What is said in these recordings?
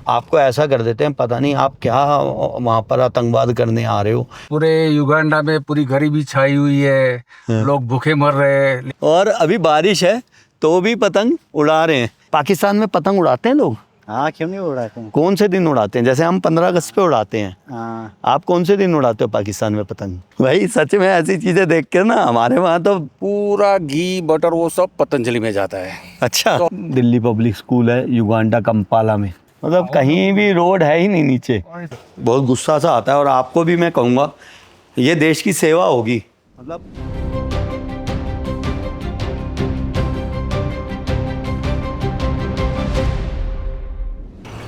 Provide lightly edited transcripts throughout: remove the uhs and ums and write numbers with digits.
आपको ऐसा कर देते हैं, पता नहीं आप क्या वहाँ पर आतंकवाद करने आ रहे हो। पूरे युगांडा में पूरी गरीबी छाई हुई है, लोग भूखे मर रहे हैं। और अभी बारिश है तो भी पतंग उड़ा रहे हैं। पाकिस्तान में पतंग उड़ाते हैं लोग? हाँ, क्यों नहीं उड़ाते हैं। कौन से दिन उड़ाते हैं? जैसे हम 15 अगस्त पे उड़ाते हैं, हाँ, आप कौन से दिन उड़ाते हो पाकिस्तान में पतंग? भाई सच में ऐसी चीजें देख के ना हमारे वहाँ तो पूरा घी बटर वो सब पतंजलि में जाता है। अच्छा। दिल्ली पब्लिक स्कूल है युगांडा कंपाला में, मतलब कहीं भी रोड है ही नहीं नीचे। बहुत गुस्सा सा आता है। और आपको भी मैं कहूँगा ये देश की सेवा होगी। मतलब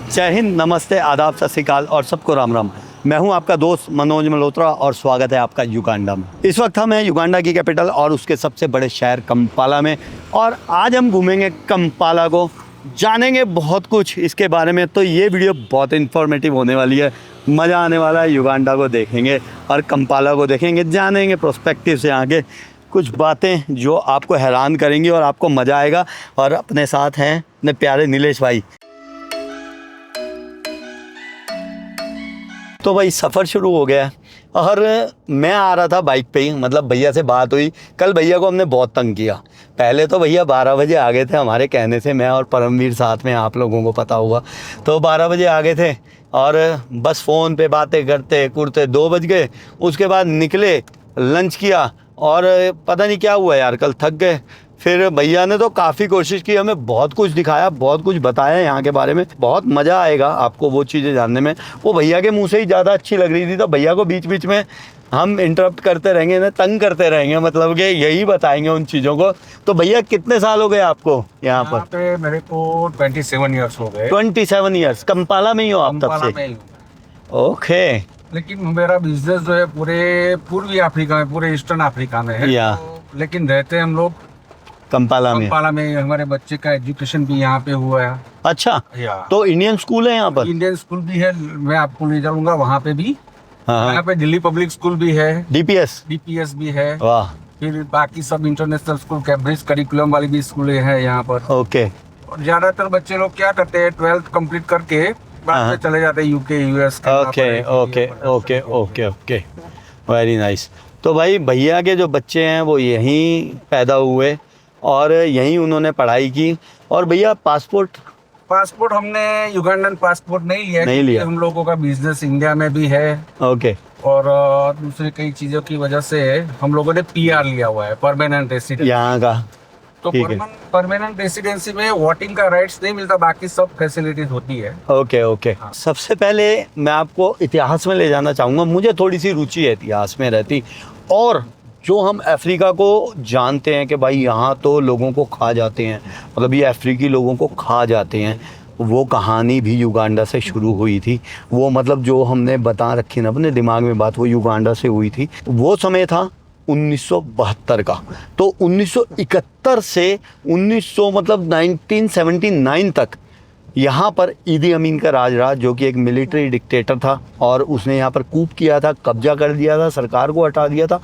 जय हिंद, नमस्ते, आदाब, सत श्री अकाल और सबको राम राम। मैं हूं आपका दोस्त मनोज मल्होत्रा और स्वागत है आपका युगांडा में। इस वक्त हम हैं युगांडा की कैपिटल और उसके सबसे बड़े शहर कंपाला में, और आज हम घूमेंगे कंपाला को, जानेंगे बहुत कुछ इसके बारे में। तो ये वीडियो बहुत इन्फॉर्मेटिव होने वाली है, मज़ा आने वाला है। युगांडा को देखेंगे और कंपाला को देखेंगे, जानेंगे प्रोस्पेक्टिव से आगे कुछ बातें जो आपको हैरान करेंगी और आपको मज़ा आएगा। और अपने साथ हैं अपने प्यारे नीलेश भाई। तो भाई सफ़र शुरू हो गया है और मैं आ रहा था बाइक पे ही, मतलब भैया से बात हुई। कल भैया को हमने बहुत तंग किया। पहले तो भैया 12 बजे आ गए थे हमारे कहने से, मैं और परमवीर साथ में, आप लोगों को पता होगा। तो 12 बजे आ गए थे और बस फ़ोन पे बातें करते करते 2 बज गए। उसके बाद निकले, लंच किया और पता नहीं क्या हुआ यार, कल थक गए। फिर भैया ने तो काफ़ी कोशिश की, हमें बहुत कुछ दिखाया, बहुत कुछ बताया यहाँ के बारे में। बहुत मज़ा आएगा आपको वो चीज़ें जानने में। वो भैया के मुंह से ही ज़्यादा अच्छी लग रही थी, तो भैया को बीच बीच में हम इंटरप्ट करते रहेंगे ना, तंग करते रहेंगे, मतलब कि यही बताएंगे उन चीज़ों को। तो भैया कितने साल हो गए आपको यहाँ पर? पे मेरे को 27 ईयर्स हो गए। 27 ईयर्स। कंपाला में ही हो आप तब कंपाला से? में ही हूँ। ओके। लेकिन मेरा बिजनेस जो है पूरे पूर्वी अफ्रीका में, पूरे ईस्टर्न अफ्रीका में है। या। तो लेकिन रहते हैं हम लोग कंपाला में। कंपाला में। हमारे बच्चे का एजुकेशन भी यहाँ पे हुआ है। अच्छा, या तो इंडियन स्कूल है यहाँ पर? इंडियन स्कूल भी है, मैं आपको ले जाऊंगा वहाँ पे भी। हाँ, यहाँ पे दिल्ली पब्लिक स्कूल भी है, डीपीएस। डीपीएस भी है। वाह। फिर बाकी सब इंटरनेशनल स्कूल, कैम्ब्रिज करिकुलम वाली भी स्कूलें हैं यहाँ पर। ओके। और ज्यादातर बच्चे लोग क्या करते हैं, 12th कंप्लीट करके बाद में चले जाते हैं UK, US. Okay okay okay okay okay, very nice. तो भाई भैया के जो बच्चे हैं वो यहीं पैदा हुए और यहीं उन्होंने पढ़ाई की। और भैया पासपोर्ट हमने युगांडन पासपोर्ट नहीं लिया, नहीं लिया। हम लोगों का बिजनेस इंडिया में भी है। ओके। और दूसरी कई चीजों की वजह से हम लोगों ने पीआर लिया हुआ है, परमानेंट रेसिडेंट। यहाँ का तो ठीक है। परमानेंट रेसिडेंसी में वोटिंग का राइट्स नहीं मिलता, बाकी सब फैसिलिटीज होती है। Okay okay. सबसे पहले मैं आपको इतिहास में ले जाना चाहूँगा। मुझे थोड़ी सी रुचि है इतिहास में रहती, और जो हम अफ्रीका को जानते हैं कि भाई यहाँ तो लोगों को खा जाते हैं, मतलब ये अफ्रीकी लोगों को खा जाते हैं, वो कहानी भी युगांडा से शुरू हुई थी। वो मतलब जो हमने बता रखी ना अपने दिमाग में बात, वो युगांडा से हुई थी। वो समय था 1972 का। तो 1971 से 1900 मतलब 1979 तक यहाँ पर ईदी अमीन का राज रहा, जो कि एक मिलिट्री डिक्टेटर था और उसने यहाँ पर कूप किया था, कब्जा कर दिया था, सरकार को हटा दिया था।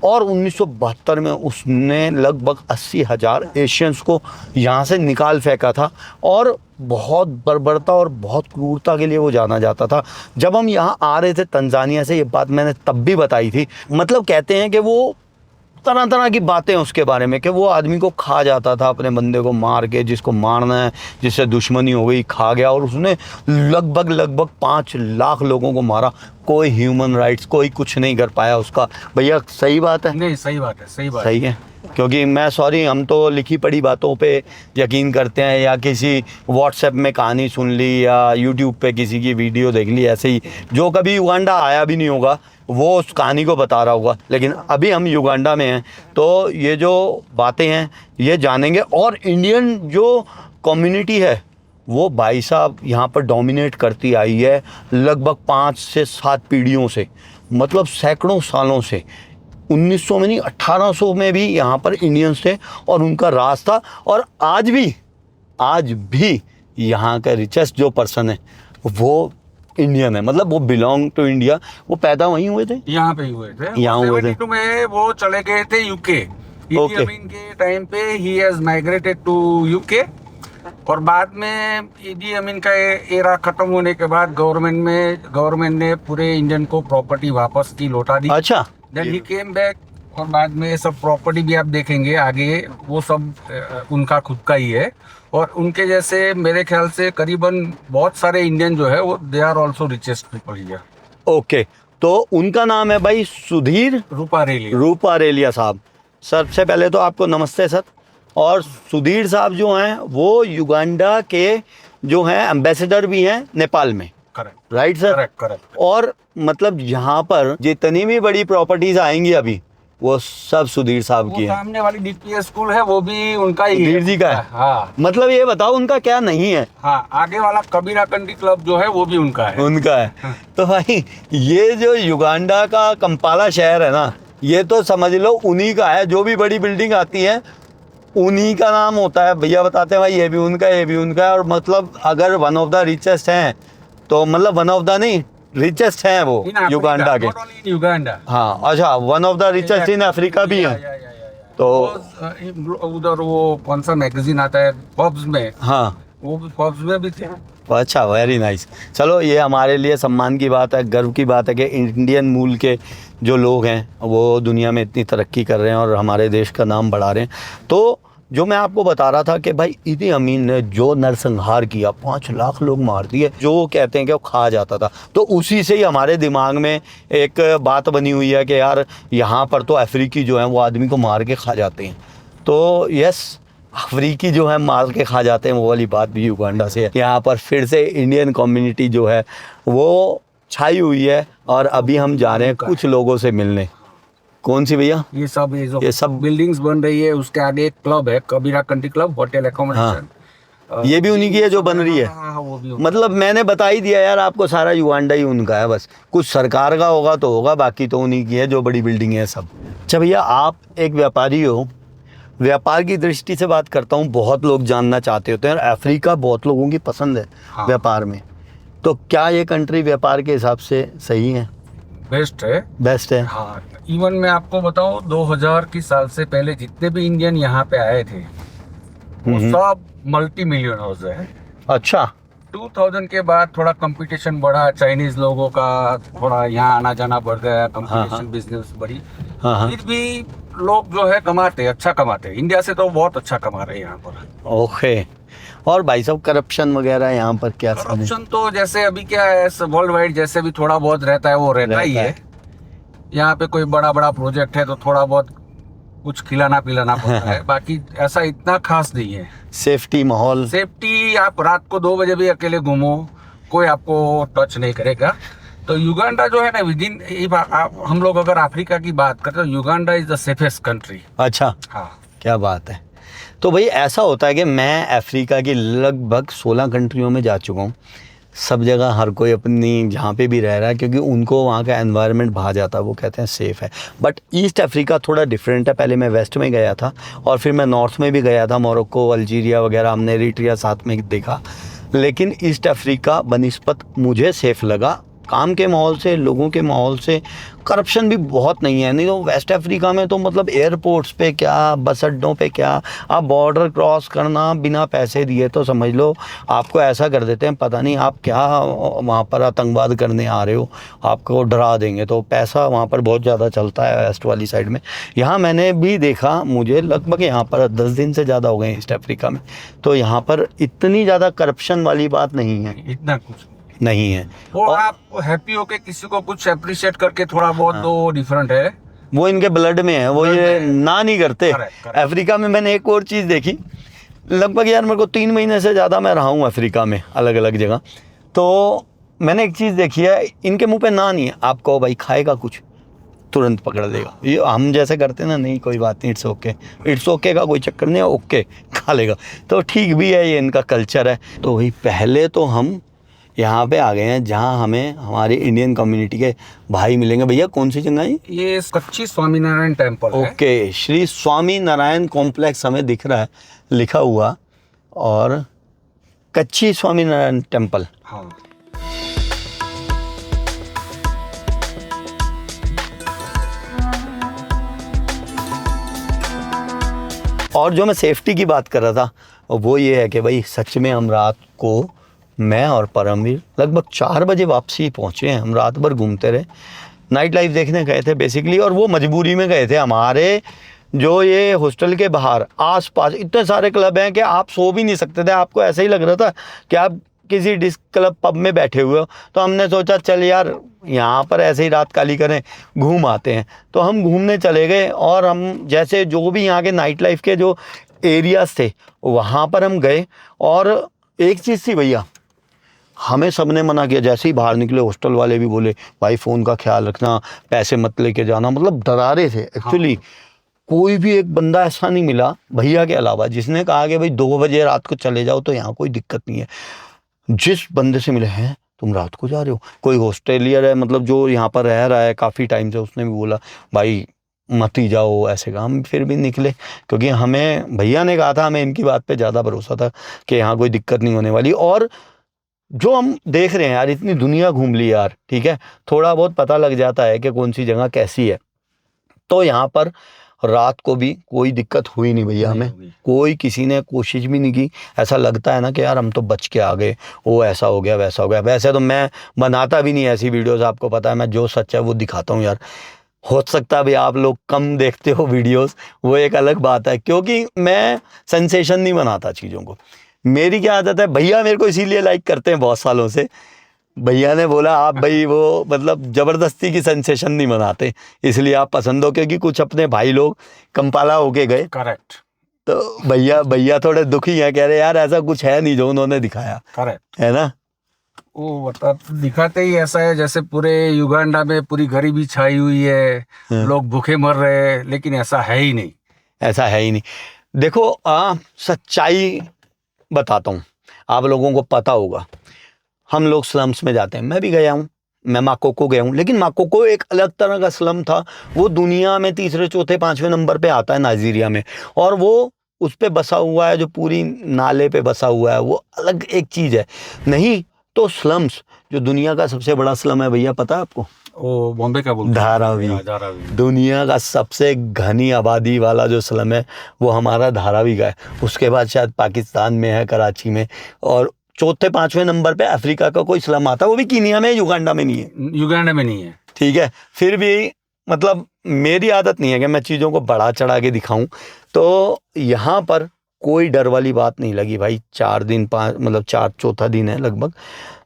और 1972 में उसने लगभग 80,000 एशियंस को यहाँ से निकाल फेंका था। और बहुत बर्बरता और बहुत क्रूरता के लिए वो जाना जाता था। जब हम यहाँ आ रहे थे तंजानिया से, ये बात मैंने तब भी बताई थी। मतलब कहते हैं कि वो तरह तरह की बातें उसके बारे में, कि वो आदमी को खा जाता था, अपने बंदे को मार के, जिसको मारना है, जिससे दुश्मनी हो गई, खा गया। और उसने लगभग 5 लाख लोगों को मारा। कोई ह्यूमन राइट्स, कोई कुछ नहीं कर पाया उसका। भैया सही बात है? नहीं, सही बात है, सही बात सही है। क्योंकि मैं सॉरी, हम तो लिखी पढ़ी बातों पे यकीन करते हैं, या किसी व्हाट्सएप में कहानी सुन ली या यूट्यूब पे किसी की वीडियो देख ली, ऐसे ही जो कभी युगांडा आया भी नहीं होगा वो उस कहानी को बता रहा होगा। लेकिन अभी हम युगांडा में हैं तो ये जो बातें हैं ये जानेंगे। और इंडियन जो कम्युनिटी है वो भाई साहब यहाँ पर डोमिनेट करती आई है लगभग 5 से 7 पीढ़ियों से, मतलब सैकड़ों सालों से। 1900 में नहीं, 1800 में भी यहाँ पर इंडियंस थे और उनका राज था। और आज भी यहाँ का रिचेस्ट जो पर्सन है वो इंडियन है, मतलब वो बिलोंग टू इंडिया। वो पैदा वहीं हुए थे, यहाँ पे ही हुए थे। यहाँ हुए थे। 72 में वो चले गए थे यूके। ईदी Okay. अमीन के टाइम पे ही हैज माइग्रेटेड टू यूके। और बाद में ईदी अमीन का एरा खत्म होने के बाद गवर्नमेंट ने पूरे इंडियन को प्रॉपर्टी वापस की, लौटा दी। अच्छा, देन ही केम बैक, और बाद में ये सब प्रॉपर्टी भी आप देखेंगे आगे, वो सब उनका खुद का ही है। और उनके जैसे मेरे ख्याल से करीबन बहुत सारे इंडियन जो है वो they are also richest people here. Okay. तो उनका नाम है भाई सुधीर रूपारेलिया साहब। सबसे पहले तो आपको नमस्ते सर। और सुधीर साहब जो हैं वो युगांडा के जो हैं एम्बेसडर भी हैं नेपाल में। Correct, right sir? करेक्ट। और मतलब यहाँ पर जितनी भी बड़ी प्रॉपर्टीज आएंगी अभी, वो सब सुधीर साहब वो की है। सामने वाली डीपीएस स्कूल है, वो भी उनका ही सुधीर जी का है। हाँ मतलब ये बताओ उनका क्या नहीं है? हाँ, आगे वाला कबीरा कंट्री क्लब जो है वो भी उनका है। उनका है। तो भाई ये जो युगांडा का कंपाला शहर है ना, ये तो समझ लो उन्हीं का है। जो भी बड़ी बिल्डिंग आती है उन्हीं का नाम होता है। भैया बताते हैं भाई ये भी उनका है, ये भी उनका है। और मतलब अगर वन ऑफ द रिचेस्ट हैं तो मतलब वन ऑफ द नहीं, रिचेस्ट हैं वो युगांडा के। युगांडा, हाँ अच्छा, one of the richest in Africa भी हैं। तो उधर वो कौन सा मैगजीन आता है फोर्ब्स में, हाँ, वो भी फोर्ब्स में भी थे। अच्छा, वेरी नाइस। चलो ये हमारे लिए सम्मान की बात है, गर्व की बात है कि इंडियन मूल के जो लोग हैं वो दुनिया में इतनी तरक्की कर रहे हैं और हमारे देश का नाम बढ़ा रहे हैं। तो जो मैं आपको बता रहा था कि भाई ईदी अमीन ने जो नरसंहार किया, 5 लाख लोग मार दिए, जो वो कहते हैं कि वो खा जाता था, तो उसी से ही हमारे दिमाग में एक बात बनी हुई है कि यार यहाँ पर तो अफ्रीकी जो हैं वो आदमी को मार के खा जाते हैं। तो यस, अफ्रीकी जो है मार के खा जाते हैं, वो वाली बात भी युगांडा से है। यहाँ पर फिर से इंडियन कम्युनिटी जो है वो छाई हुई है। और अभी हम जा रहे हैं कुछ लोगों से मिलने। कौन सी भैया? ये सब बिल्डिंग्स बन रही है, उसके आगे एक क्लब है, कबीरा कंट्री क्लब, होटल एकोमोडेशन। ये भी उन्हीं की है जो बन रही है। हाँ, वो भी मतलब मैंने बता ही दिया यार आपको, सारा युगांडा ही उनका है। बस कुछ सरकार का होगा तो होगा, बाकी तो उन्हीं की है जो बड़ी बिल्डिंग है सब। अच्छा भैया, आप एक व्यापारी हो, व्यापार की दृष्टि से बात करता हूँ, बहुत लोग जानना चाहते होते हैं और अफ्रीका बहुत लोगों की पसंद है। हाँ। व्यापार में तो क्या ये कंट्री व्यापार के हिसाब से सही है? बेस्ट है। बेस्ट है। हाँ, इवन मैं आपको बताऊं 2000 की साल से पहले जितने भी इंडियन यहाँ पे आए थे वो सब मल्टी मिलियनर्स है। अच्छा। 2000 के बाद थोड़ा कंपटीशन बढ़ा, चाइनीज लोगों का थोड़ा यहाँ आना जाना बढ़ गया, कंपटीशन, बिजनेस बढ़ी। हाँ। फिर भी लोग जो है कमाते, अच्छा कमाते। इंडिया से तो बहुत अच्छा कमा रहे हैं यहाँ पर। ओके। और भाई साहब करप्शन वगैरह यहाँ पर क्या सीन है? करप्शन तो जैसे अभी क्या है, वर्ल्ड वाइड जैसे भी थोड़ा बहुत रहता है, वो रहता ही है। यहाँ पे कोई बड़ा बड़ा प्रोजेक्ट है तो थोड़ा बहुत कुछ खिलाना पिलाना पड़ता है, बाकी ऐसा इतना खास नहीं है। सेफ्टी माहौल? सेफ्टी, आप रात को 2 बजे भी अकेले घूमो, कोई आपको टच नहीं करेगा। तो युगांडा जो है ना, विदिन हम लोग अगर अफ्रीका की बात करते हैं, Uganda is the safest country. अच्छा, हाँ, क्या बात है। तो भाई ऐसा होता है कि मैं अफ्रीका की लगभग 16 कंट्रियों में जा चुका हूँ। सब जगह हर कोई अपनी जहाँ पे भी रह रहा है, क्योंकि उनको वहाँ का एनवायरनमेंट भा जाता है, वो कहते हैं सेफ़ है। बट ईस्ट अफ्रीका थोड़ा डिफरेंट है। पहले मैं वेस्ट में गया था और फिर मैं नॉर्थ में भी गया था, मोरक्को, अल्जीरिया वगैरह, हमने एरिट्रिया साथ में देखा। लेकिन ईस्ट अफ्रीका बनिस्बत मुझे सेफ़ लगा, काम के माहौल से, लोगों के माहौल से। करप्शन भी बहुत नहीं है। नहीं तो वेस्ट अफ्रीका में तो मतलब एयरपोर्ट्स पे क्या, बस अड्डों पे क्या, आप बॉर्डर क्रॉस करना बिना पैसे दिए तो समझ लो आपको ऐसा कर देते हैं, पता नहीं आप क्या वहाँ पर आतंकवाद करने आ रहे हो, आपको डरा देंगे। तो पैसा वहाँ पर बहुत ज़्यादा चलता है वेस्ट वाली साइड में। यहाँ मैंने भी देखा, मुझे लगभग यहाँ पर 10 दिन से ज़्यादा हो गए ईस्ट अफ्रीका में, तो यहाँ पर इतनी ज़्यादा करप्शन वाली बात नहीं है, इतना कुछ नहीं है। वो आप हैप्पी होके किसी को कुछ अप्रिशिएट करके थोड़ा बहुत तो डिफरेंट है, वो इनके ब्लड में है, वो ये ना नहीं करते। correct। अफ्रीका में मैंने एक और चीज़ देखी, लगभग यार मेरे को 3 महीने से ज़्यादा मैं रहा हूँ अफ्रीका में अलग अलग जगह। तो मैंने एक चीज़ देखी है, इनके मुंह पे ना नहीं है, आप कहो भाई खाएगा कुछ, तुरंत पकड़ लेगा। ये हम जैसे करते हैं ना, नहीं कोई बात नहीं, इट्स ओके का कोई चक्कर नहीं है, ओके खा लेगा। तो ठीक भी है, ये इनका कल्चर है। तो वही पहले तो हम यहाँ पे आ गए हैं जहाँ हमें हमारी इंडियन कम्युनिटी के भाई मिलेंगे। भैया कौन सी जगह है ये? कच्ची स्वामीनारायण टेम्पल है। ओके, श्री स्वामी नारायण कॉम्प्लेक्स हमें दिख रहा है लिखा हुआ, और कच्ची स्वामीनारायण टेम्पल। हाँ, और जो मैं सेफ्टी की बात कर रहा था, और वो ये है कि भाई सच में हम रात को, मैं और परमवीर लगभग 4 बजे वापसी पहुँचे हैं। हम रात भर घूमते रहे, नाइट लाइफ देखने गए थे बेसिकली, और वो मजबूरी में गए थे। हमारे जो ये हॉस्टल के बाहर आसपास इतने सारे क्लब हैं कि आप सो भी नहीं सकते थे। आपको ऐसा ही लग रहा था कि आप किसी डिस्क क्लब पब में बैठे हुए हो। तो हमने सोचा चल यार यहाँ पर ऐसे ही रात काली करें, घूम आते हैं। तो हम घूमने चले गए, और हम जैसे जो भी यहाँ के नाइट लाइफ के जो एरियाज़ थे वहाँ पर हम गए। और एक चीज़ थी भैया, हमें सबने मना किया। जैसे ही बाहर निकले हॉस्टल वाले भी बोले भाई फ़ोन का ख्याल रखना, पैसे मत लेके जाना, मतलब डरा रहे थे एक्चुअली। कोई भी एक बंदा ऐसा नहीं मिला भैया के अलावा जिसने कहा कि भाई 2 बजे रात को चले जाओ तो यहाँ कोई दिक्कत नहीं है। जिस बंदे से मिले हैं तुम रात को जा रहे हो, कोई हॉस्टेलियर है मतलब जो यहाँ पर रह रहा है काफ़ी टाइम से, उसने भी बोला भाई मत ही जाओ ऐसे का। हम फिर भी निकले क्योंकि हमें भैया ने कहा था, हमें इनकी बात पे ज़्यादा भरोसा था कि यहाँ कोई दिक्कत नहीं होने वाली। और जो हम देख रहे हैं यार, इतनी दुनिया घूम ली यार, ठीक है, थोड़ा बहुत पता लग जाता है कि कौन सी जगह कैसी है। तो यहाँ पर रात को भी कोई दिक्कत हुई नहीं भैया हमें, कोई किसी ने कोशिश भी नहीं की। ऐसा लगता है ना कि यार हम तो बच के आ गए, वो ऐसा हो गया वैसा हो गया। वैसे तो मैं बनाता भी नहीं ऐसी वीडियोस, आपको पता है मैं जो सच है वो दिखाता हूँ यार। हो सकता है भाई आप लोग कम देखते हो वीडियोस, वो एक अलग बात है, क्योंकि मैं सेंसेशन नहीं बनाता चीज़ों को। मेरी क्या आदत है, भैया मेरे को इसीलिए लाइक करते हैं बहुत सालों से। भैया ने बोला आप भाई वो मतलब ज़बरदस्ती की सेंसेशन नहीं बनाते, इसलिए आप पसंद हो। क्योंकि कुछ अपने भाई लोग कंपाला होके गए, करेक्ट, तो भैया थोड़े दुखी हैं, कह रहे यार ऐसा कुछ है नहीं जो उन्होंने दिखाया, करेक्ट है ना। वो मतलब दिखाते ही ऐसा है जैसे पूरे युगांडा में पूरी गरीबी छाई हुई है, लोग भूखे मर रहे हैं, लेकिन ऐसा है ही नहीं। ऐसा है ही नहीं। देखो सच्चाई बताता हूँ, आप लोगों को पता होगा, हम लोग स्लम्स में जाते हैं, मैं भी गया हूँ, मैं माकोको गया हूँ। लेकिन माकोको एक अलग तरह का स्लम था, वो दुनिया में 3रे 4थे 5वें नंबर पे आता है नाइजीरिया में, और वो उस पे बसा हुआ है, जो पूरी नाले पे बसा हुआ है, वो अलग एक चीज़ है। नहीं तो स्लम्स, जो दुनिया का सबसे बड़ा स्लम है भैया पता है आपको, वो बॉम्बे का बोलते हैं, धारावी। धारावी। दुनिया का सबसे घनी आबादी वाला जो स्लम है वो हमारा धारावी का है। उसके बाद शायद पाकिस्तान में है, कराची में, और 4थे 5वें नंबर पे अफ्रीका का कोई स्लम आता है, वो भी कीनिया में, युगांडा में नहीं है। युगांडा में नहीं है, ठीक है। फिर भी मतलब मेरी आदत नहीं है कि मैं चीज़ों को बढ़ा चढ़ा के दिखाऊं। तो यहाँ पर कोई डर वाली बात नहीं लगी भाई। 4 दिन 5 मतलब 4 दिन है लगभग,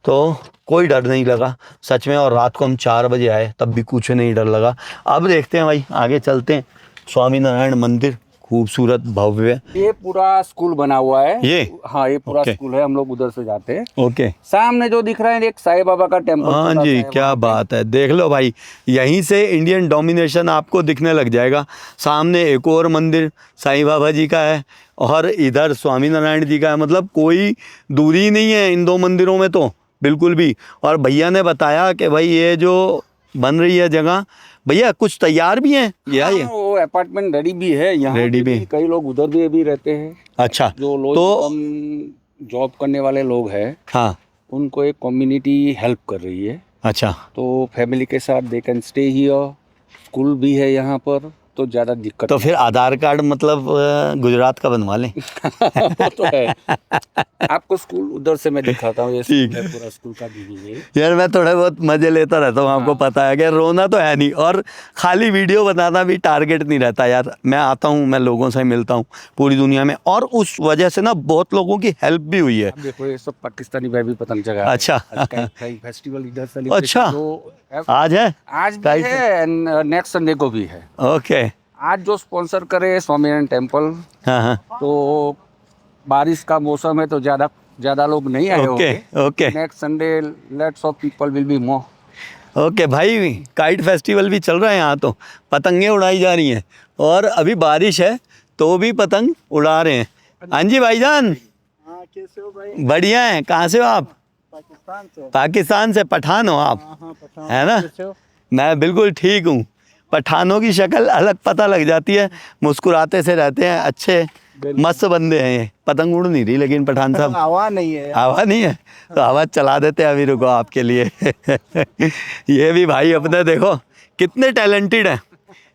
तो कोई डर नहीं लगा सच में। और रात को हम 4 बजे आए तब भी कुछ नहीं डर लगा। अब देखते हैं भाई, आगे चलते हैं। स्वामी नारायण मंदिर खूबसूरत भव्य, ये पूरा स्कूल बना हुआ है ये, हाँ ये पूरा ओके। स्कूल है, हम लोग उधर से जाते हैं। ओके, सामने जो दिख रहा है एक साईं बाबा का टेम्पल, हाँ छोटा जी, सा है क्या वहाँ पे। बात है। देख लो भाई, यहीं से इंडियन डोमिनेशन आपको दिखने लग जाएगा। सामने एक और मंदिर साईं बाबा जी का है, और इधर स्वामी नारायण जी का है। मतलब कोई दूरी नहीं है इन 2 मंदिरों में तो बिल्कुल भी। और भैया ने बताया कि भाई ये जो बन रही है जगह, भैया कुछ तैयार भी हैं या ये? हाँ, वो अपार्टमेंट रेडी भी है यहाँ रेडी पे भी। कई लोग उधर भी रहते हैं। अच्छा, जो लोग तो जॉब करने वाले लोग हैं, हाँ, उनको एक कम्युनिटी हेल्प कर रही है, अच्छा, तो फैमिली के साथ they can stay here. School भी है यहाँ पर, तो ज़्यादा दिक्कत तो फिर आधार कार्ड मतलब गुजरात का बनवा लें। वो तो है। आपको स्कूल उधर से मैं दिखाता हूँ, ये ठीक स्कूल है, पूरा स्कूल का दीजिए। यार मैं थोड़े बहुत मजे लेता रहता हूँ, आपको पता है कि रोना तो है नहीं, और खाली वीडियो बनाना भी टारगेट नहीं रहता यार। मैं आता हूँ, मैं लोगों से मिलता हूँ पूरी दुनिया में, और उस वजह से ना बहुत लोगों की हेल्प भी हुई है। अब देखो ये सब पाकिस्तानी भाई भी पतंग जगह अच्छा। फेस्टिवल इधर से अच्छा, आज है, आज भी है, नेक्स्ट संडे को भी है। ओके, आज जो स्पॉन्सर करे स्वामीनारायण टेम्पल, हाँ हाँ, तो बारिश का मौसम है तो ज्यादा लोग नहीं आए ओके होंगे। Okay next Sunday let's of people will be more. Okay भाई, काइट फेस्टिवल भी चल रहा है यहाँ, तो पतंगें उड़ाई जा रही हैं, और अभी बारिश है तो भी पतंग उड़ा रहे हैं। हाँ जी भाईजान, हाँ, कैसे हो भाई? बढ़िया हैं। कहाँ से हो आप? पाकिस्तान से। पाकिस्तान से। पठान हो आप, हाँ, पठान। है ना? कैसे हो? मैं बिल्कुल ठीक हूँ। पठानों की शक्ल अलग पता लग जाती है, मुस्कुराते से रहते हैं, अच्छे मस्त बंदे हैं ये। पतंग उड़ नहीं रही लेकिन पठान साहब, हवा नहीं है। हवा नहीं है तो हवा चला देते हैं अभी, रुको आपके लिए। ये भी भाई अपने देखो कितने टैलेंटेड हैं,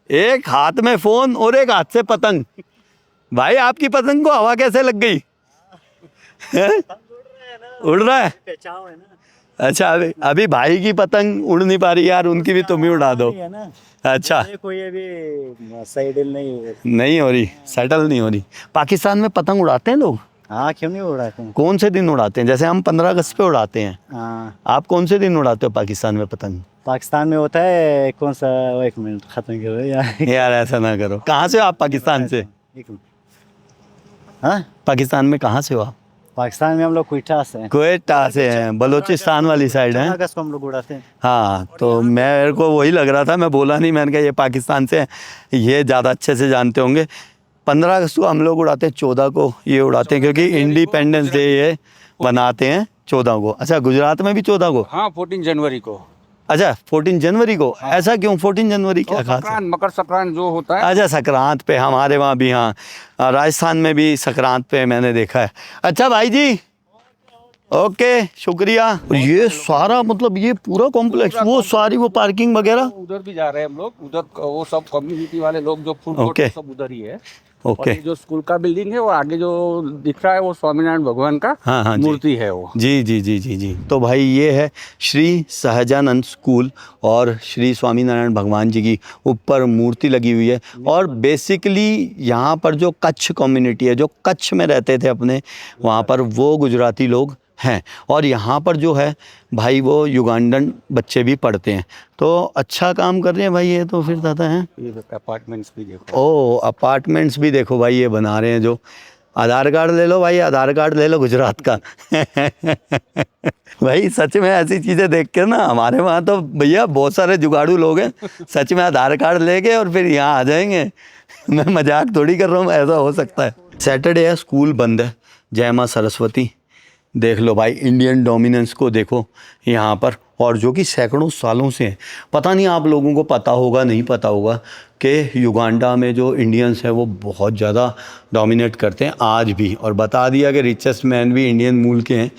एक हाथ में फ़ोन और एक हाथ से पतंग। भाई आपकी पतंग को हवा कैसे लग गई? उड़ रहा है? पेचाव है ना, अच्छा, अभी अभी भाई की पतंग उड़ नहीं पा रही यार, उनकी भी तुम ही उड़ा दो। है ना। अच्छा, ये कोई अभी साइडल नहीं हुए। नहीं हो रही, सेटल नहीं हो रही। पाकिस्तान में पतंग उड़ाते हैं लोग? हाँ, क्यों नहीं उड़ाते हैं। कौन से दिन उड़ाते हैं? जैसे हम 15 अगस्त पे उड़ाते हैं, हाँ, आप कौन से दिन उड़ाते हो पाकिस्तान में पतंग? पाकिस्तान में होता है कौन सा, एक मिनट खत्म करो यार। यार ऐसा ना करो। कहाँ से हो आप पाकिस्तान से? एक मिनट। हाँ, पाकिस्तान में कहाँ से हो आप? पाकिस्तान में हम लोग क्वेटा से हैं। क्वेटा से हैं, बलूचिस्तान वाली साइड है। 15 अगस्त को हम लोग उड़ाते हैं। हाँ, तो मेरे को वही लग रहा था, मैं बोला नहीं, मैंने कहा ये पाकिस्तान से हैं, ये ज़्यादा अच्छे से जानते होंगे। 15 अगस्त को हम लोग उड़ाते हैं, 14 को ये उड़ाते हैं क्योंकि इंडिपेंडेंस डे ये बनाते हैं 14 को। अच्छा, गुजरात में भी 14 को? हाँ, 14 जनवरी को। अच्छा, 14 जनवरी को। ऐसा क्यों 14 जनवरी क्या तो खास है? संक्रांत, मकर संक्रांत जो होता है। अच्छा, संक्रांत पे हमारे वहाँ भी, हाँ राजस्थान में भी संक्रांत पे मैंने देखा है। अच्छा भाई जी, ओके, शुक्रिया। ये सारा मतलब ये पूरा कॉम्प्लेक्स, वो सारी वो पार्किंग वगैरह? उधर भी जा रहे हैं हम लोग, उधर वो सब कम्युनिटी वाले लोग जो फूड कोर्ट Okay. सब उधर ही है। ओके, और ये जो स्कूल का बिल्डिंग है वो आगे जो दिख रहा है वो स्वामीनारायण भगवान का हाँ हाँ जी। मूर्ति है वो। जी जी जी जी जी। तो भाई ये है श्री सहजानंद स्कूल और श्री स्वामीनारायण भगवान जी की ऊपर मूर्ति लगी हुई है। और बेसिकली यहाँ पर जो कच्छ कम्युनिटी है, जो कच्छ में रहते थे अपने, वहाँ पर वो गुजराती लोग हैं। और यहाँ पर जो है भाई वो युगांडन बच्चे भी पढ़ते हैं। तो अच्छा काम कर रहे हैं भाई ये तो फिर दादा हैं। ये अपार्टमेंट्स भी देखो। ओ, अपार्टमेंट्स भी देखो भाई ये बना रहे हैं। जो आधार कार्ड ले लो भाई, आधार कार्ड ले लो गुजरात का। भाई सच में ऐसी चीज़ें देख के ना, हमारे वहाँ तो भैया बहुत सारे जुगाड़ू लोग हैं, सच में आधार कार्ड लेके और फिर यहाँ आ जाएंगे। मैं मजाक थोड़ी कर रहा हूँ, ऐसा हो सकता है। सैटरडे है, स्कूल बंद है। जय माँ सरस्वती। देख लो भाई, इंडियन डोमिनेंस को देखो यहाँ पर, और जो कि सैकड़ों सालों से है। पता नहीं आप लोगों को पता होगा नहीं पता होगा कि युगांडा में जो इंडियंस हैं वो बहुत ज़्यादा डोमिनेट करते हैं आज भी। और बता दिया कि रिचेस्ट मैन भी इंडियन मूल के हैं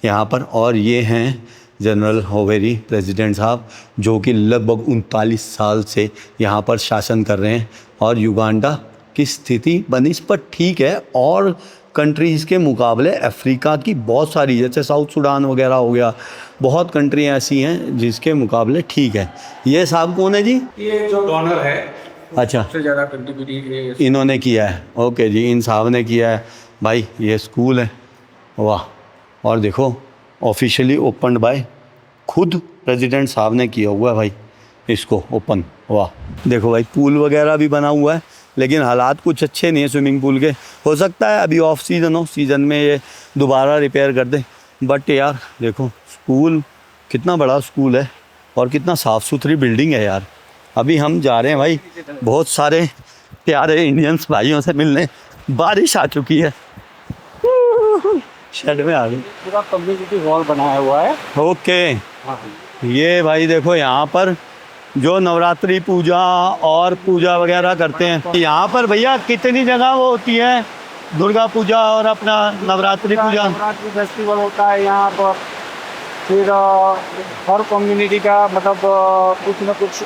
यहाँ पर। और ये हैं जनरल होवेरी प्रेसिडेंट साहब, जो कि लगभग 39 साल से यहाँ पर शासन कर रहे हैं। और युगांडा की स्थिति बनिस्पत ठीक है, और कंट्रीज़ के मुकाबले अफ्रीका की बहुत सारी, जैसे साउथ सूडान वगैरह हो गया, बहुत कंट्री ऐसी हैं जिसके मुकाबले ठीक है। ये साहब कौन है जी? ये जो डोनर है अच्छा, सबसे ज़्यादा कंट्रीब्यूट इन्होंने किया है। ओके जी, इन साहब ने किया है। भाई ये स्कूल है, वाह। और देखो ऑफिशियली ओपन बाय खुद प्रेसिडेंट साहब ने किया हुआ है भाई इसको ओपन, वाह। देखो भाई पूल वगैरह भी बना हुआ है, लेकिन हालात कुछ अच्छे नहीं है स्विमिंग पूल के। हो सकता है अभी ऑफ सीज़न हो, सीज़न में ये दोबारा रिपेयर कर दें। बट यार देखो स्कूल कितना बड़ा स्कूल है और कितना साफ़ सुथरी बिल्डिंग है यार। अभी हम जा रहे हैं भाई बहुत सारे प्यारे इंडियंस भाइयों से मिलने। बारिश आ चुकी है, शेड में आ गई। पूरा कम्युनिटी हॉल बनाया हुआ है। ओके, ये भाई देखो यहाँ पर जो नवरात्रि पूजा और पूजा वगैरह करते हैं यहाँ पर भैया कितनी जगह वो होती है, दुर्गा पूजा और अपना नवरात्रि पूजा? नवरात्रि फेस्टिवल होता है यहाँ पर। फिर हर कम्युनिटी का मतलब कुछ ना कुछ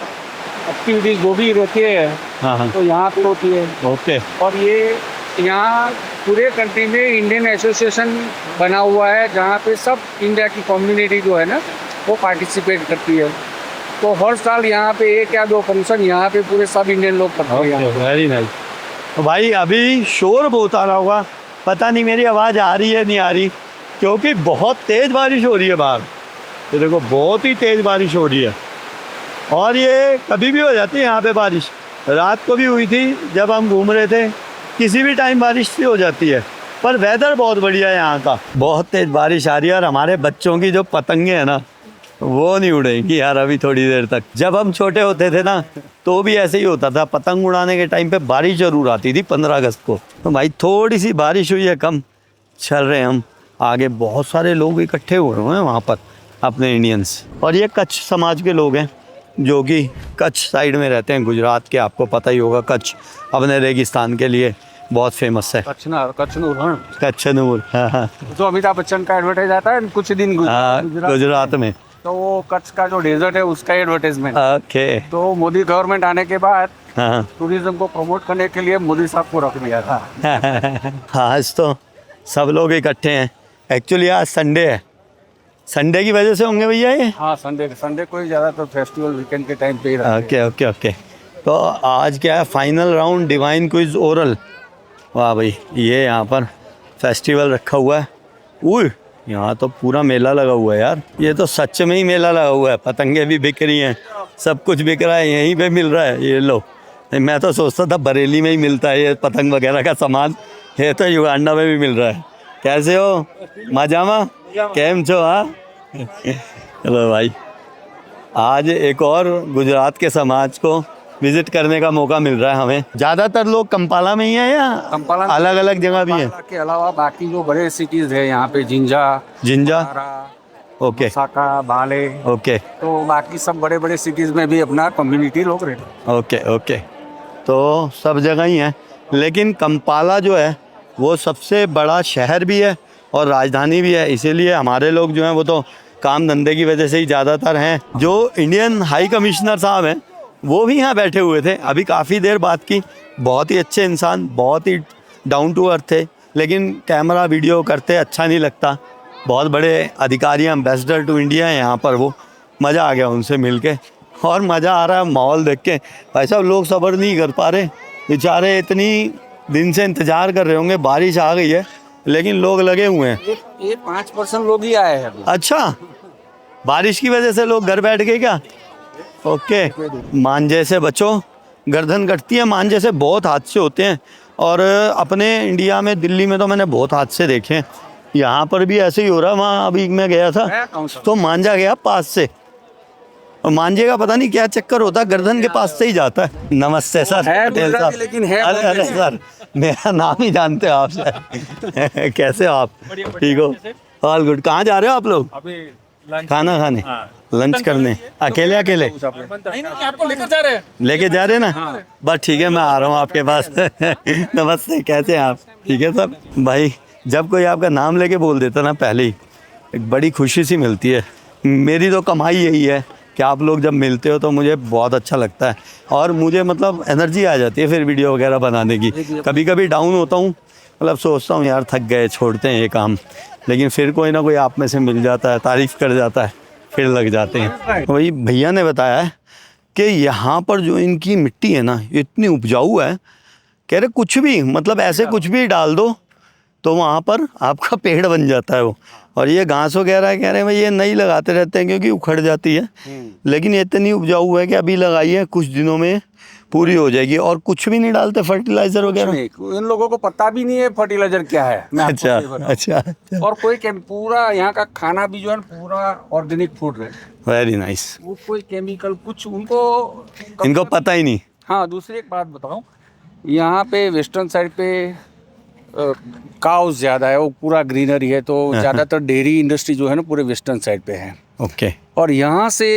एक्टिविटीज जो भी रहती है हाँ हाँ, तो यहाँ पे होती है। ओके। और ये यहाँ पूरे कंट्री में इंडियन एसोसिएशन बना हुआ है जहाँ पे सब इंडिया की कम्युनिटी जो है ना वो पार्टिसिपेट करती है। तो हर साल यहाँ पे एक या दो फंक्शन यहाँ पे पूरे सब इंडियन लोग करते हैं यहाँ पे। Very nice. तो भाई अभी शोर बहुत आ रहा होगा, पता नहीं मेरी आवाज़ आ रही है नहीं आ रही, क्योंकि बहुत तेज़ बारिश हो रही है बाहर। ये देखो बहुत ही तेज़ बारिश हो रही है, और ये कभी भी हो जाती है यहाँ पे बारिश। रात को भी हुई थी जब हम घूम रहे थे, किसी भी टाइम बारिश भी हो जाती है। पर वेदर बहुत बढ़िया है यहाँ का, बहुत तेज़ बारिश आ रही है। और हमारे बच्चों की जो पतंगे हैं ना वो नहीं उड़ेंगी यार अभी थोड़ी देर तक। जब हम छोटे होते थे ना तो भी ऐसे ही होता था, पतंग उड़ाने के टाइम पे बारिश ज़रूर आती थी 15 अगस्त को। तो भाई थोड़ी सी बारिश हुई है कम, चल रहे हैं हम आगे। बहुत सारे लोग इकट्ठे हुए हैं वहाँ पर अपने इंडियंस। और ये कच्छ समाज के लोग हैं जो कि कच्छ साइड में रहते हैं गुजरात के। आपको पता ही होगा कच्छ अपने रेगिस्तान के लिए बहुत फेमस है। कच्छनूर रण कच्छनूर, हाँ हाँ जो अमिताभ बच्चन का एडवर्टाइज आता है कुछ दिन गुजरात में, तो वो कच्छ का जो डेजर्ट है उसका एडवर्टाइजमेंट। ओके, तो मोदी गवर्नमेंट आने के बाद हाँ टूरिज्म को प्रमोट करने के लिए मोदी साहब को रख लिया था। हाँ, आज तो सब लोग इकट्ठे हैं एक्चुअली आज संडे है, संडे की वजह से होंगे भैया ये। हाँ, संडे को ही ज़्यादातर फेस्टिवल वीकेंड के टाइम पे ही रहते हैं। Okay okay okay. तो आज क्या है, final round divine quiz oral. वाह भाई, ये यहाँ पर फेस्टिवल रखा हुआ है। उई, यहाँ तो पूरा मेला लगा हुआ है यार, ये तो सच में ही मेला लगा हुआ है। पतंगे भी बिक रही हैं, सब कुछ बिक रहा है, यहीं पे मिल रहा है। ये लो, मैं तो सोचता था बरेली में ही मिलता है ये पतंग वगैरह का सामान, ये तो युगांडा में भी मिल रहा है। कैसे हो, मजामा केम छो? हाँ चलो भाई, आज एक और गुजरात के समाज को विजिट करने का मौका मिल रहा है हमें। ज़्यादातर लोग कंपाला में ही हैं या कंपाला में- अलग अलग जगह भी हैं? के अलावा बाकी जो बड़े सिटीज़ है यहाँ पे, जिंजा, जिंजा, बारा, ओके साका, बाले, ओके तो बाकी सब बड़े बड़े सिटीज़ में भी अपना कम्युनिटी लोग रहते हैं। Okay okay. तो सब जगह ही हैं, लेकिन कंपाला जो है वो सबसे बड़ा शहर भी है और राजधानी भी है, इसीलिए हमारे लोग जो हैं वो तो काम धंधे की वजह से ही ज़्यादातर हैं। जो इंडियन हाई कमिश्नर साहब हैं वो भी यहाँ बैठे हुए थे, अभी काफ़ी देर बात की। बहुत ही अच्छे इंसान, बहुत ही डाउन टू अर्थ थे, लेकिन कैमरा वीडियो करते अच्छा नहीं लगता। बहुत बड़े अधिकारी, एम्बेसडर टू इंडिया हैं यहाँ पर। वो मज़ा आ गया उनसे मिल के, और मज़ा आ रहा है माहौल देख के। भाई साहब, लोग सब्र नहीं कर पा रहे बेचारे, इतनी दिन से इंतज़ार कर रहे होंगे। बारिश आ गई है लेकिन लोग लगे हुए हैं। ये 5% लोग ही आए हैं अभी। अच्छा, बारिश की वजह से लोग घर बैठ गए क्या? ओके। मांझे से बचो, गर्दन कटती है। मांझे से बहुत हादसे होते हैं, और अपने इंडिया में, दिल्ली में तो मैंने बहुत हादसे देखे हैं। यहाँ पर भी ऐसे ही हो रहा है। वहाँ अभी मैं गया था तो मांझा गया पास से, और मांझे का पता नहीं क्या चक्कर होता है, गर्दन के पास से ही जाता है। नमस्ते सर। है पटेल गुजराती, साहब। लेकिन है अरे अरे सर, मेरा नाम ही जानते हो आप सर। कैसे हो आप? ठीक हो? All good. कहाँ जा रहे हो आप लोग? खाना खाने, लंच करने? अकेले अकेले आपको लेकर जा रहे हैं। लेके जा रहे हैं ना? बस ठीक है, मैं आ रहा हूँ आपके पास। नमस्ते, कैसे हैं आप? ठीक है सब। भाई, जब कोई आपका नाम लेके बोल देता ना पहले ही, एक बड़ी खुशी सी मिलती है। मेरी तो कमाई यही है कि आप लोग जब मिलते हो तो मुझे बहुत अच्छा लगता है, और मुझे मतलब एनर्जी आ जाती है फिर वीडियो वगैरह बनाने की। कभी कभी डाउन होता हूँ, मतलब सोचता हूँ यार थक गए, छोड़ते हैं ये काम, लेकिन फिर कोई ना कोई आप में से मिल जाता है, तारीफ़ कर जाता है, फिर लग जाते हैं। वही भैया ने बताया है कि यहाँ पर जो इनकी मिट्टी है ना, ये इतनी उपजाऊ है, कह रहे कुछ भी, मतलब ऐसे कुछ भी डाल दो तो वहाँ पर आपका पेड़ बन जाता है वो। और ये घास वगैरह कह रहे हैं भाई ये नहीं लगाते रहते हैं क्योंकि उखड़ जाती है, लेकिन ये इतनी उपजाऊ है कि अभी लगाई है, कुछ दिनों में पूरी हो जाएगी। और कुछ भी नहीं डालते फर्टिलाइजर वगैरह? इन लोगों को पता भी नहीं है फर्टिलाइजर क्या है। मैं आपको अच्छा सही बताऊं। अच्छा। और कोई पूरा यहाँ का खाना भी जो है पूरा ऑर्गेनिक फूड है, वेरी नाइस। वो कोई केमिकल कुछ उनको इनको पता ही नहीं। हाँ, दूसरी एक बात बताऊं, यहाँ पे वेस्टर्न साइड पे काउस ज़्यादा है, वो पूरा ग्रीनरी है, तो ज़्यादातर डेयरी इंडस्ट्री जो है ना पूरे वेस्टर्न साइड पे है। ओके और यहाँ से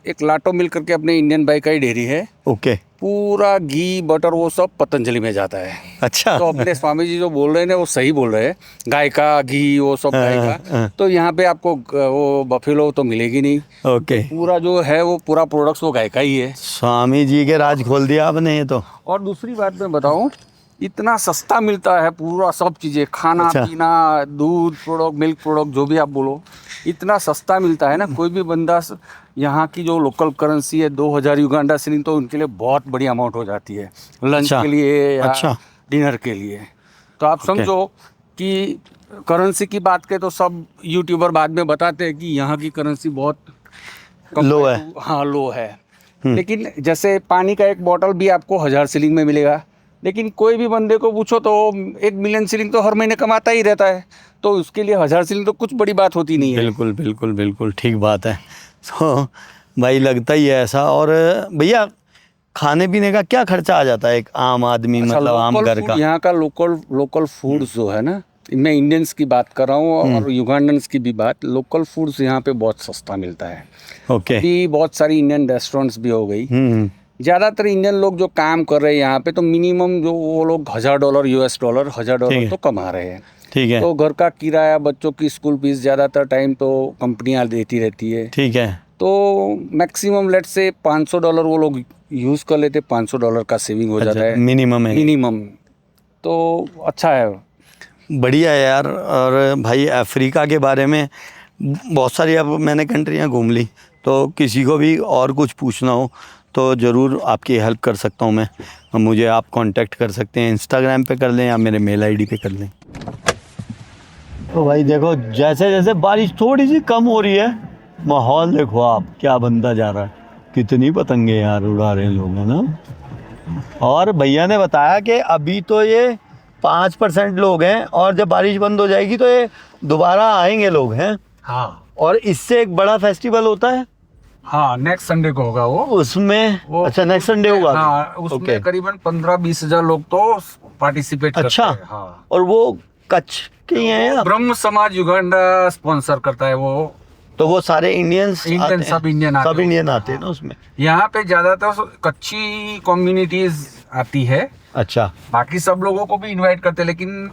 एक लाटो मिल करके अपने इंडियन बाई का ही डेयरी है, ओके। पूरा घी बटर वो सब पतंजलि में जाता है। अच्छा। तो अपने स्वामी जी जो बोल रहे हैं ना वो सही बोल रहे हैं, गाय का घी वो सब गाय का, तो यहाँ पे आपको वो बफेलो तो मिलेगी नहीं। ओके। पूरा जो है वो पूरा प्रोडक्ट्स वो गाय का ही है। स्वामी जी के राज खोल दिया आपने ये तो। और दूसरी बात मैं बताऊं, इतना सस्ता मिलता है पूरा सब चीज़ें, खाना अच्छा। पीना, दूध प्रोडक्ट, मिल्क प्रोडक्ट, जो भी आप बोलो, इतना सस्ता मिलता है ना। कोई भी बंदा यहाँ की जो लोकल करेंसी है 2000 युगांडा सिलिंग, तो उनके लिए बहुत बड़ी अमाउंट हो जाती है लंच अच्छा। के लिए या अच्छा। डिनर के लिए। तो आप समझो कि करेंसी की बात करें तो सब यूट्यूबर बाद में बताते हैं कि यहाँ की करेंसी बहुत लो है। हाँ, लो है। लेकिन जैसे पानी का एक बॉटल भी आपको 1000 सिलिंग में मिलेगा, लेकिन कोई भी बंदे को पूछो तो 1 मिलियन सिलिंग तो हर महीने कमाता ही रहता है, तो उसके लिए 1000 सिलिंग तो कुछ बड़ी बात होती नहीं है। बिल्कुल बिल्कुल बिल्कुल ठीक बात है। तो भाई लगता ही है ऐसा। और भैया, खाने पीने का क्या खर्चा आ जाता है एक आम आदमी, मतलब आम घर का? यहाँ का लोकल फूड्स जो है ना, मैं इंडियंस की बात कर रहा हूँ और युगांडन्स की भी बात, लोकल फूड्स यहाँ पे बहुत सस्ता मिलता है। ओके। अभी बहुत सारी इंडियन रेस्टोरेंट्स भी हो गई। ज़्यादातर इंडियन लोग जो काम कर रहे हैं यहाँ पे, तो मिनिमम जो वो लोग $1000 US डॉलर, $1000 तो कमा रहे हैं। ठीक है। तो घर का किराया, बच्चों की स्कूल फीस ज़्यादातर टाइम तो कंपनियाँ देती रहती है। ठीक है। तो मैक्सिमम लेट से $500 वो लोग यूज़ कर लेते, $500 का सेविंग हो जाता है मिनिमम है। मिनिमम। तो अच्छा है। बढ़िया है यार। और भाई अफ्रीका के बारे में बहुत सारी अब मैंने कंट्रियाँ घूम ली, तो किसी को भी और कुछ पूछना हो तो ज़रूर आपकी हेल्प कर सकता हूँ मैं। मुझे आप कांटेक्ट कर सकते हैं, इंस्टाग्राम पे कर लें या मेरे मेल आईडी पे कर लें। तो भाई देखो जैसे जैसे बारिश थोड़ी सी कम हो रही है, माहौल देखो आप क्या बनता जा रहा है। कितनी पतंगे यार उड़ा रहे हैं लोग, है ना। और भैया ने बताया कि अभी तो ये 5% लोग हैं और जब बारिश बंद हो जाएगी तो ये दोबारा आएंगे लोग, हैं। हाँ और इससे एक बड़ा फेस्टिवल होता है हाँ, नेक्स्ट संडे को होगा वो। उसमें। वो अच्छा नेक्स्ट संडे होगा। हाँ, उसमें ओके। करीबन 15-20 हजार लोग तो पार्टिसिपेट अच्छा। करते हैं। हाँ, और वो कच्छ के ही हैं या? ब्रह्म समाज युगांडा स्पॉन्सर करता है वो। तो वो सारे इंडियंस इंडियन, सब इंडियन आते सब हैं। इंडियन आते हैं ना उसमें। यहाँ पे ज्यादातर कच्ची कम्युनिटीज आती है, अच्छा बाकी सब लोगों को भी इनवाइट करते हैं, लेकिन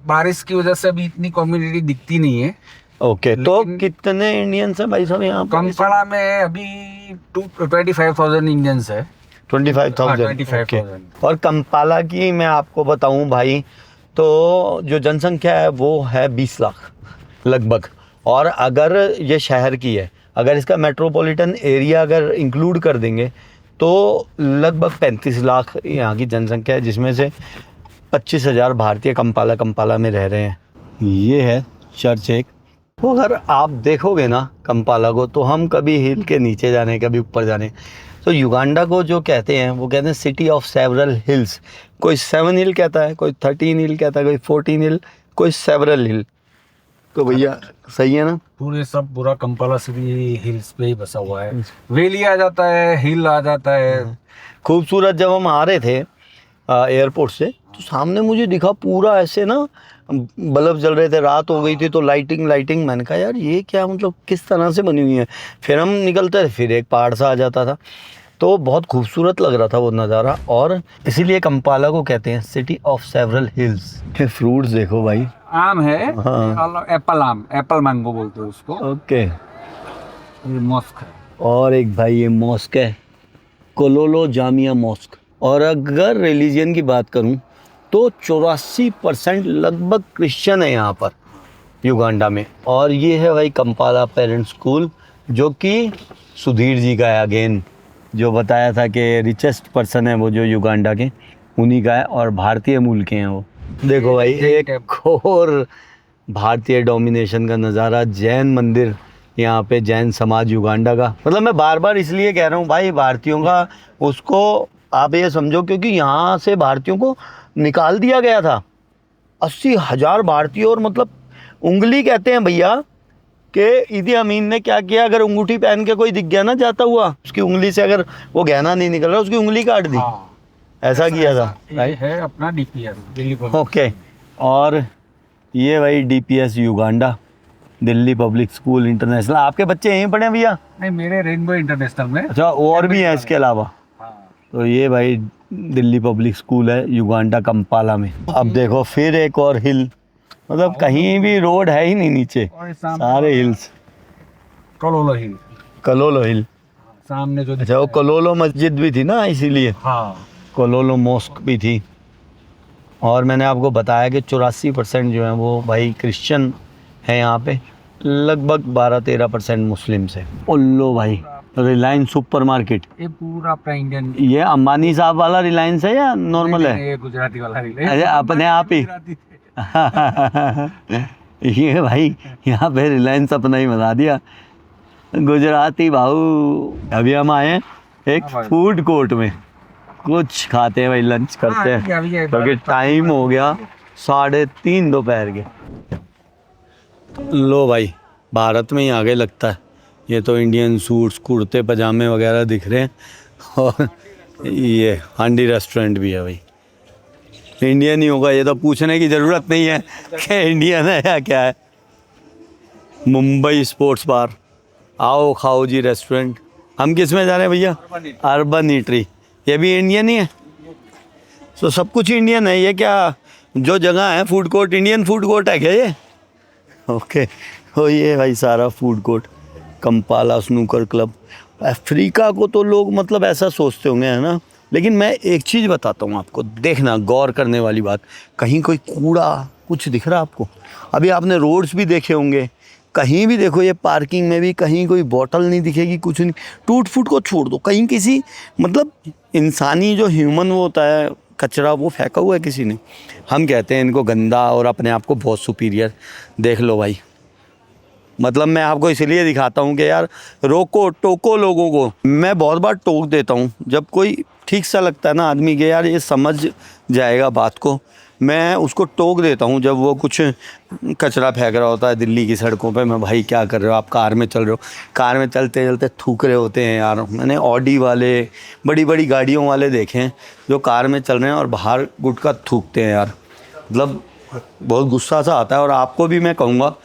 बारिश की वजह से अभी इतनी कम्युनिटी दिखती नहीं है। ओके। तो लेकिन- कितने इंडियंस हैं भाई साहब यहाँ पे? कंपाला में अभी 25,000 इंडियंस है। 25,000। 25,000। और कंपाला की मैं आपको बताऊं भाई, तो जो जनसंख्या है वो है 20 लाख लगभग। और अगर ये शहर की है, अगर इसका मेट्रोपॉलिटन एरिया अगर इंक्लूड कर देंगे तो लगभग 35 लाख यहाँ की जनसंख्या है, जिसमें से 25,000 भारतीय कंपाला में रह रहे हैं। ये है चर्च एक। तो अगर आप देखोगे ना कंपाला को, तो हम कभी हिल के नीचे जाने कभी ऊपर जाने। तो युगांडा को जो कहते हैं वो कहते हैं सिटी ऑफ सेवरल हिल्स। कोई 7 हिल कहता है, कोई 13 हिल कहता है, कोई 14 हिल, कोई सेवरल हिल। तो भैया सही है ना। पूरे सब पूरा कंपाला सिटी हिल्स पे ही बसा हुआ है। वैली आ जाता है, हिल आ जाता है। खूबसूरत। जब हम आ रहे थे एयरपोर्ट से, तो सामने मुझे दिखा पूरा ऐसे ना बल्ब जल रहे थे, रात हो गई थी तो लाइटिंग। मैंने कहा यार ये क्या, मतलब किस तरह से बनी हुई है। फिर हम निकलते थे, फिर एक पहाड़ सा आ जाता था। तो बहुत खूबसूरत लग रहा था वो नज़ारा, और इसीलिए कंपाला को कहते हैं सिटी ऑफ सेवरल हिल्स। फिर फ्रूट्स देखो भाई। आम है, हाँ। एप्पल मैंगो बोलते हैं उसको। ओके। ये मॉस्क है। और एक भाई ये मॉस्क है, कोलोलो जामिया मॉस्क। और अगर रिलीजन की बात करूं तो 84% लगभग क्रिश्चियन है यहाँ पर युगांडा में। और ये है भाई कंपाला पेरेंट स्कूल, जो कि सुधीर जी का है, अगेन जो बताया था कि रिचेस्ट पर्सन है वो जो युगांडा के, उन्हीं का है। और भारतीय मूल के हैं वो। देखो भाई एक और भारतीय डोमिनेशन का नज़ारा, जैन मंदिर यहाँ पे, जैन समाज युगांडा का। मतलब मैं बार बार इसलिए कह रहा हूँ भाई भारतीयों का, उसको आप ये समझो, क्योंकि यहाँ से भारतीयों को निकाल दिया गया था। 80,000 भारतीय। और मतलब उंगली कहते हैं भैया कि ईदी अमीन ने क्या किया, अगर अंगूठी पहन के कोई दिख गया ना जाता हुआ, उसकी उंगली से अगर वो गहना नहीं निकल रहा, उसकी उंगली काट दी। हाँ, ऐसा किया था। ये है अपना डीपीआर, दिल्ली पब्लिक। ओके। और ये भाई DPS Uganda, Delhi public school international. आपके बच्चे यहीं पढ़े हैं भैया? नहीं, मेरे रेनबो इंटरनेशनल में। अच्छा, और भी है इसके अलावा? हाँ। तो ये भाई दिल्ली पब्लिक स्कूल है युगांडा कंपाला में। अब देखो फिर एक और हिल, मतलब कहीं भी रोड है ही नहीं नीचे, और सामने सारे हिल्स। कोलोलो हिल, कलोलो हिल। सामने जो अच्छा, वो कलोलो मस्जिद भी थी ना, इसीलिए हाँ, कोलोलो मॉस्क भी थी। और मैंने आपको बताया कि 84% जो है वो भाई क्रिश्चियन है यहाँ पे, लगभग 12-13% मुस्लिम्स है। उल्लो भाई रिलायंस सुपरमार्केट। ये पूरा अपना इंडियन। ये अंबानी साहब वाला रिलायंस है या नॉर्मल है? ये गुजराती वाला हिल है। अरे अपने आप ही। गुजराती थे। ये भाई यहाँ पे रिलायंस अपना ही बना दिया, गुजराती भाऊ। अभी हम आए हैं एक हाँ भाई। फूड कोर्ट में, कुछ खाते हैं भाई, लंच करते हैं, क्योंकि टाइम हो गया 3:30 दोपहर के। लो भाई भारत में ही आगे लगता है। ये तो इंडियन सूट्स, कुर्ते पजामे वगैरह दिख रहे हैं। और ये हांडी रेस्टोरेंट भी है भाई। इंडियन ही होगा ये तो, पूछने की ज़रूरत नहीं है कि इंडियन है या क्या है। मुंबई स्पोर्ट्स बार, आओ खाओ जी रेस्टोरेंट। हम किस में जा रहे हैं भैया? Urban eatery. ये भी इंडियन ही है। तो सब कुछ इंडियन है। ये क्या जो जगह है food court, Indian food court है क्या ये? ओके। तो ये भाई सारा food court, Kampala snooker club. Africa को तो लोग मतलब ऐसा सोचते होंगे, है ना। लेकिन मैं एक चीज़ बताता हूँ आपको, देखना गौर करने वाली बात, कहीं कोई कूड़ा कुछ दिख रहा है आपको? अभी आपने रोड्स भी देखे होंगे, कहीं भी देखो ये पार्किंग में भी कहीं कोई बोतल नहीं दिखेगी, कुछ नहीं। टूट फूट को छोड़ दो, कहीं किसी मतलब इंसानी जो ह्यूमन वो होता है कचरा वो फेंका हुआ है किसी ने। हम कहते हैं इनको गंदा और अपने आप को बहुत सुपीरियर। देख लो भाई, मतलब मैं आपको इसलिए दिखाता हूँ कि यार रोको टोको लोगों को। मैं बहुत बार टोक देता हूँ जब कोई ठीक सा लगता है ना आदमी के, यार ये समझ जाएगा बात को, मैं उसको टोक देता हूँ। जब वो कुछ कचरा फेंक रहा होता है दिल्ली की सड़कों पे, मैं भाई क्या कर रहे हो आप, कार में चल रहे हो, कार में चलते चलते थूक रहे होते हैं यार। मैंने ऑडी वाले बड़ी बड़ी गाड़ियों वाले देखे हैं जो कार में चल रहे हैं और बाहर गुटखा थूकते हैं यार। मतलब बहुत गुस्सा सा आता है। और आपको भी मैं कहूँगा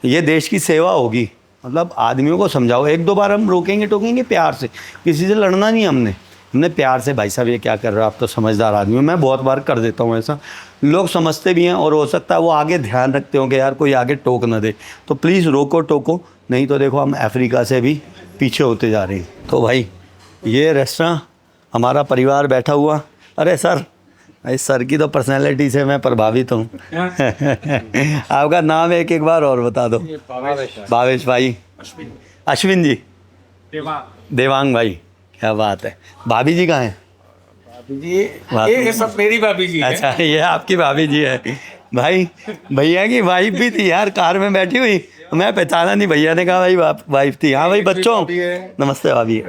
ये देश की सेवा होगी, मतलब आदमियों को समझाओ। एक दो बार हम रोकेंगे टोकेंगे प्यार से, किसी से लड़ना नहीं हमने प्यार से, भाई साहब ये क्या कर रहे हो आप, तो समझदार आदमी हो। मैं बहुत बार कर देता हूँ ऐसा, लोग समझते भी हैं और हो सकता है वो आगे ध्यान रखते हो कि यार कोई आगे टोक ना दे। तो प्लीज़ रोको टोको, नहीं तो देखो हम अफ्रीका से भी पीछे होते जा रहे हैं। तो भाई ये रेस्टोरेंट हमारा परिवार बैठा हुआ। अरे सर, इस सर की तो पर्सनैलिटी से मैं प्रभावित हूँ। आपका नाम एक बार और बता दो। भावेश भाई, अश्विन जी, देवांग भाई, क्या बात है। भाभी जी कहाँ हैं? ये सब मेरी भाभी जी है। अच्छा, ये आपकी भाभी जी है। भाई भैया की वाइफ भी थी यार कार में बैठी हुई, मैं पहचाना नहीं, भैया ने कहा भाई वाइफ थी। हाँ भाई बच्चों, नमस्ते भाभी,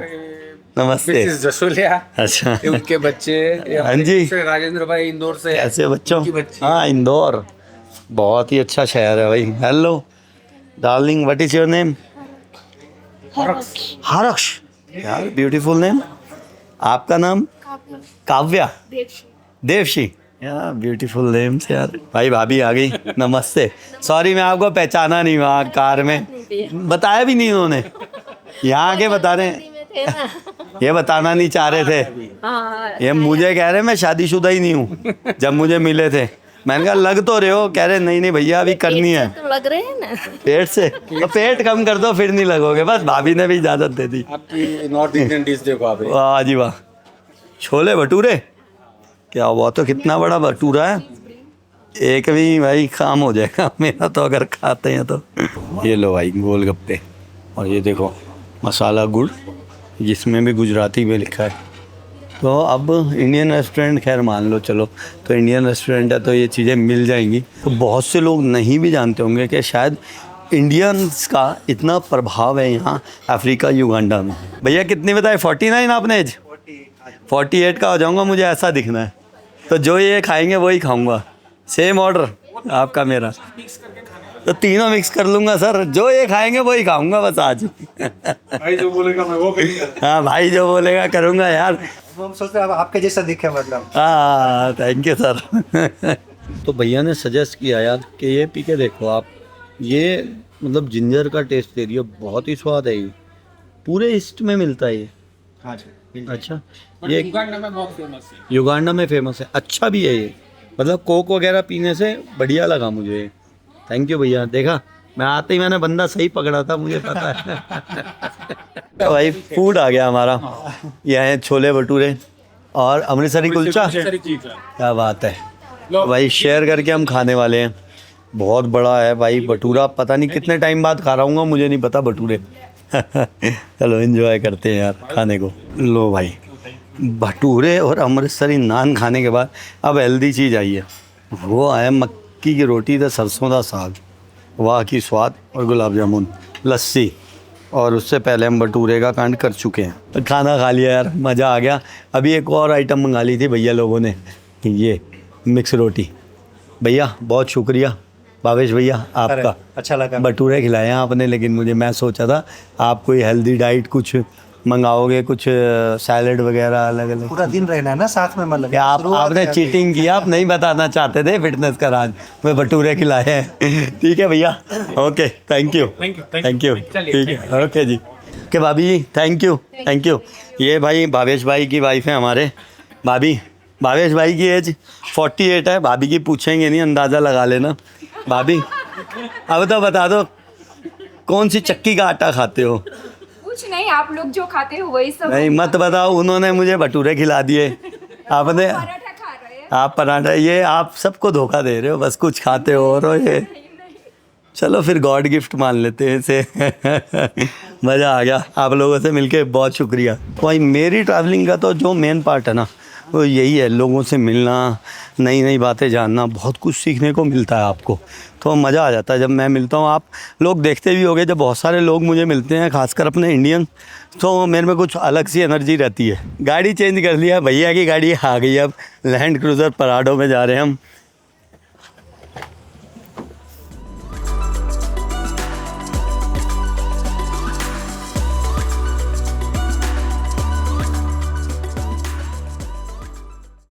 नमस्ते। जसोलिया, अच्छा, उनके बच्चे। हाँ जी, राजेंद्र भाई इंदौर से। ऐसे बच्चों, उनकी बच्ची। हाँ इंदौर बहुत ही अच्छा शहर है भाई। Hello darling, what is your name? हरक्ष, यार ब्यूटीफुल नेम। आपका नाम? काव्या, देवशी, यार ब्यूटीफुल नेम्स यार। भाई भाभी आ गई, नमस्ते। सॉरी मैं आपको पहचाना नहीं वहाँ कार में, बताया भी नहीं उन्होंने, यहाँ आके बता रहे हैं। ये बताना नहीं चाह रहे थे, ये मुझे कह रहे मैं शादीशुदा ही नहीं हूँ जब मुझे मिले थे। मैंने कहा लग तो रहे हो, कह रहे नहीं भैया अभी करनी है। तो लग रहे हैं ना पेट से, तो पेट कम कर दो फिर नहीं लगोगे। बस भाभी ने भी इजाजत दे दी। आपकी नॉर्थ इंडियन डिश देखो आप। वाह जी वाह, छोले भटूरे, क्या हुआ, तो कितना बड़ा भटूरा है, एक भी भाई काम हो जाएगा मेरा तो अगर खाते हैं तो। ये लो भाई गोलगप्पे, और ये देखो मसाला गुड़, जिसमें भी गुजराती में लिखा है। तो अब इंडियन रेस्टोरेंट खैर मान लो, चलो तो इंडियन रेस्टोरेंट है तो ये चीज़ें मिल जाएंगी। तो बहुत से लोग नहीं भी जानते होंगे कि शायद इंडियंस का इतना प्रभाव है यहाँ अफ्रीका युगांडा में। भैया कितनी बताए? 49 आपने एज? 48 का हो जाऊँगा, मुझे ऐसा दिखना है। तो जो ये खाएंगे वही खाऊँगा, सेम ऑर्डर आपका मेरा, तो तीनों मिक्स कर लूँगा सर, जो ये खाएंगे वही खाऊँगा बस आज। भाई जो बोलेगा मैं वो करूँगा। हाँ भाई जो बोलेगा करूँगा यार। हम सोचते हैं आपके जैसा दिखे मतलब। हाँ थैंक यू सर। तो भैया ने सजेस्ट किया यार कि ये पी के देखो आप, ये मतलब जिंजर का टेस्ट दे रही है, बहुत ही स्वाद है ये, पूरे ईस्ट में मिलता है ये। हाँ जी। अच्छा, ये युगांडा में बहुत फेमस है। युगांडा में फेमस है, अच्छा भी है ये, मतलब कोक वगैरह पीने से बढ़िया लगा मुझे। थैंक यू भैया। देखा मैं आते ही मैंने बंदा सही पकड़ा था, मुझे पता है। तो भाई फूड आ गया हमारा, ये है छोले भटूरे और अमृतसरी कुलचा। क्या बात है भाई, शेयर करके हम खाने वाले हैं। बहुत बड़ा है भाई भटूरा, पता नहीं कितने टाइम बाद खा रहा हूँ, मुझे नहीं पता भटूरे। चलो एंजॉय करते हैं यार खाने को। लो भाई भटूरे और अमृतसरी नान खाने के बाद अब हेल्दी चीज़ आई है, वो है मक्की की रोटी तो सरसों का साग, वाह की स्वाद, और गुलाब जामुन, लस्सी। और उससे पहले हम भटूरे का कांड कर चुके हैं। तो खाना खा लिया यार, मज़ा आ गया। अभी एक और आइटम मंगा ली थी भैया लोगों ने, ये मिक्स रोटी। भैया बहुत शुक्रिया भावेश भैया आपका, अच्छा लगा। भटूरे खिलाए हैं आपने, लेकिन मैं सोचा था आप कोई हेल्दी डाइट कुछ मंगाओगे, कुछ सैलड वगैरह अलग अलग। पूरा दिन रहना है ना साथ में मतलब। क्या आपने चीटिंग किया, आप नहीं बताना चाहते थे फिटनेस का राज, मैं भटूरे खिलाए हैं। ठीक है भैया, okay thank you thank you, ठीक है ओके जी। ओके भाभी जी थैंक यू। ये भाई भावेश भाई की वाइफ है हमारे, भाभी। भावेश भाई की एज 48 है, भाभी की पूछेंगे नहीं, अंदाज़ा लगा लेना। भाभी अब तो बता दो कौन सी चक्की का आटा खाते हो? कुछ नहीं, आप लोग जो खाते हो वही सब। नहीं मत बताओ, उन्होंने मुझे भटूरे खिला दिए, आपने पराठा खा रहे हैं। आप पराठा, ये आप सबको धोखा दे रहे हो, बस कुछ खाते हो और हो ये। चलो फिर गॉड गिफ्ट मान लेते हैं इसे। मज़ा आ गया आप लोगों से मिलके, बहुत शुक्रिया। भाई मेरी ट्रैवलिंग का तो जो मेन पार्ट है ना वो यही है, लोगों से मिलना, नई नई बातें जानना, बहुत कुछ सीखने को मिलता है आपको, तो मज़ा आ जाता है जब मैं मिलता हूँ। आप लोग देखते भी होंगे जब बहुत सारे लोग मुझे मिलते हैं, खासकर अपने इंडियन, तो मेरे में कुछ अलग सी एनर्जी रहती है। गाड़ी चेंज कर लिया, भैया की गाड़ी आ गई, अब लैंड क्रूज़र पराडो में जा रहे हैं हम।